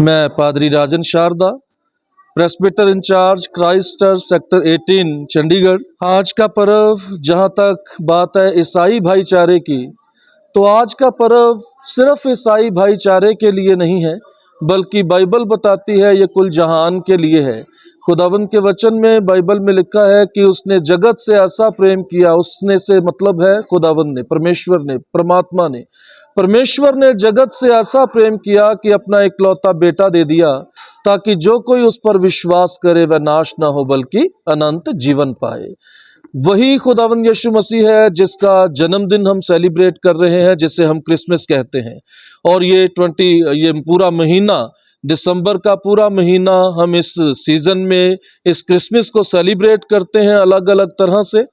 मैं पादरी Rajan Sharda, presbyter incharge Christ Church sector 18 Chandigarh. आज का पर्व, जहाँ तक बात है ईसाई भाईचारे की, तो आज का पर्व सिर्फ ईसाई भाईचारे के लिए नहीं है, बल्कि बाइबल बताती है ये कुल जहान के लिए है। खुदावंद के वचन में, बाइबल में लिखा है कि उसने जगत से ऐसा प्रेम किया। उसने से मतलब है खुदावंद ने, परमेश्वर ने, परमात्मा ने, परमेश्वर ने जगत से ऐसा प्रेम किया कि अपना इकलौता बेटा दे दिया, ताकि जो कोई उस पर विश्वास करे वह नाश ना हो बल्कि अनंत जीवन पाए। वही खुदावंद यीशु मसीह है जिसका जन्मदिन हम सेलिब्रेट कर रहे हैं, जिसे हम क्रिसमस कहते हैं। और ये पूरा महीना, दिसंबर का पूरा महीना हम इस सीजन में इस क्रिसमस को सेलिब्रेट करते हैं अलग अलग तरह से।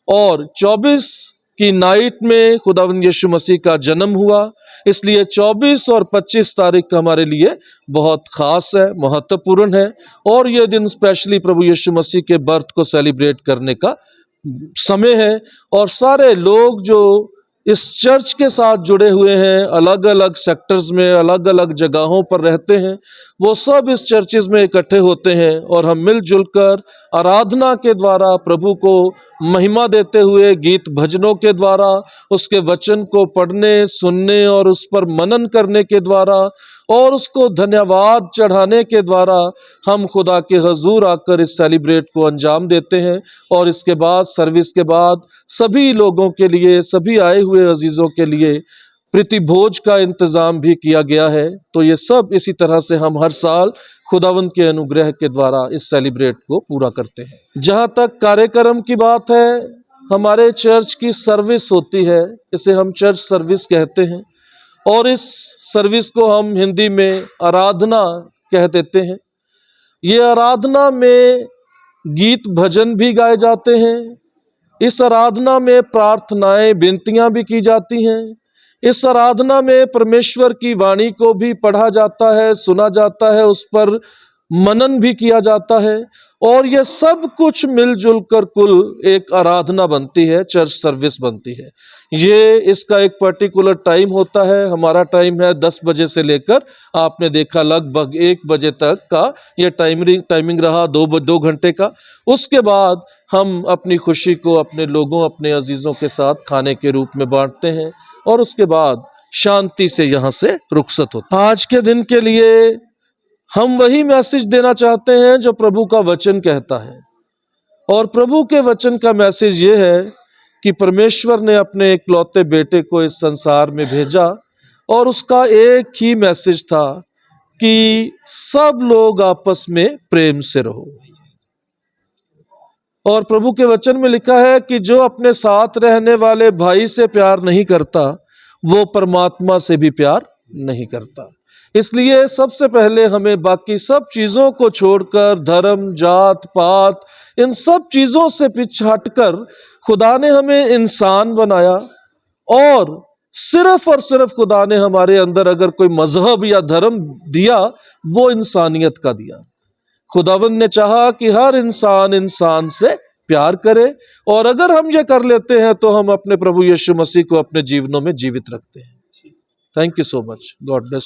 और 24 की नाइट में खुदावंद यीशु मसीह का जन्म हुआ, इसलिए 24 और 25 तारीख हमारे लिए बहुत खास है, महत्वपूर्ण है। और यह दिन स्पेशली प्रभु यीशु मसीह के बर्थ को सेलिब्रेट करने का समय है। और सारे लोग जो इस चर्च के साथ जुड़े हुए हैं, अलग अलग सेक्टर्स में, अलग अलग जगहों पर रहते हैं, वो सब इस चर्चेज में इकट्ठे होते हैं और हम मिलजुल कर आराधना के द्वारा प्रभु को महिमा देते हुए, गीत भजनों के द्वारा, उसके वचन को पढ़ने, सुनने और उस पर मनन करने के द्वारा और उसको धन्यवाद चढ़ाने के द्वारा हम खुदा के हजूर आकर इस सेलिब्रेट को अंजाम देते हैं। और इसके बाद, सर्विस के बाद, सभी लोगों के लिए, सभी आए हुए अजीजों के लिए प्रीति भोज का इंतजाम भी किया गया है। तो ये सब इसी तरह से हम हर साल खुदावंद के अनुग्रह के द्वारा इस सेलिब्रेट को पूरा करते हैं। जहाँ तक कार्यक्रम की बात है, हमारे चर्च की सर्विस होती है, इसे हम चर्च सर्विस कहते हैं। और इस सर्विस को हम हिंदी में आराधना कह देते हैं। ये आराधना में गीत भजन भी गाए जाते हैं। इस आराधना में प्रार्थनाएं, विनतियां भी की जाती हैं। इस आराधना में परमेश्वर की वाणी को भी पढ़ा जाता है, सुना जाता है, उस पर मनन भी किया जाता है। और ये सब कुछ मिलजुल कर कुल एक आराधना बनती है, चर्च सर्विस बनती है। ये इसका एक पर्टिकुलर टाइम होता है। हमारा टाइम है 10 बजे से लेकर, आपने देखा लगभग 1 बजे तक का ये टाइमिंग रहा, 2 घंटे का। उसके बाद हम अपनी खुशी को अपने लोगों, अपने अजीजों के साथ खाने के रूप में बांटते हैं और उसके बाद शांति से यहाँ से रुखसत होता है। आज के दिन के लिए हम वही मैसेज देना चाहते हैं जो प्रभु का वचन कहता है। और प्रभु के वचन का मैसेज ये है कि परमेश्वर ने अपने इकलौते बेटे को इस संसार में भेजा और उसका एक ही मैसेज था कि सब लोग आपस में प्रेम से रहो। और प्रभु के वचन में लिखा है कि जो अपने साथ रहने वाले भाई से प्यार नहीं करता, वो परमात्मा से भी प्यार नहीं करता। इसलिए सबसे पहले हमें बाकी सब चीजों को छोड़कर, धर्म, जात पात, इन सब चीजों से पीछे हटकर खुदा ने हमें इंसान बनाया। और सिर्फ खुदा ने हमारे अंदर अगर कोई मजहब या धर्म दिया, वो इंसानियत का दिया। खुदावंद ने चाहा कि हर इंसान इंसान से प्यार करे। और अगर हम ये कर लेते हैं तो हम अपने प्रभु यीशु मसीह को अपने जीवनों में जीवित रखते हैं। Thank you so much. God bless.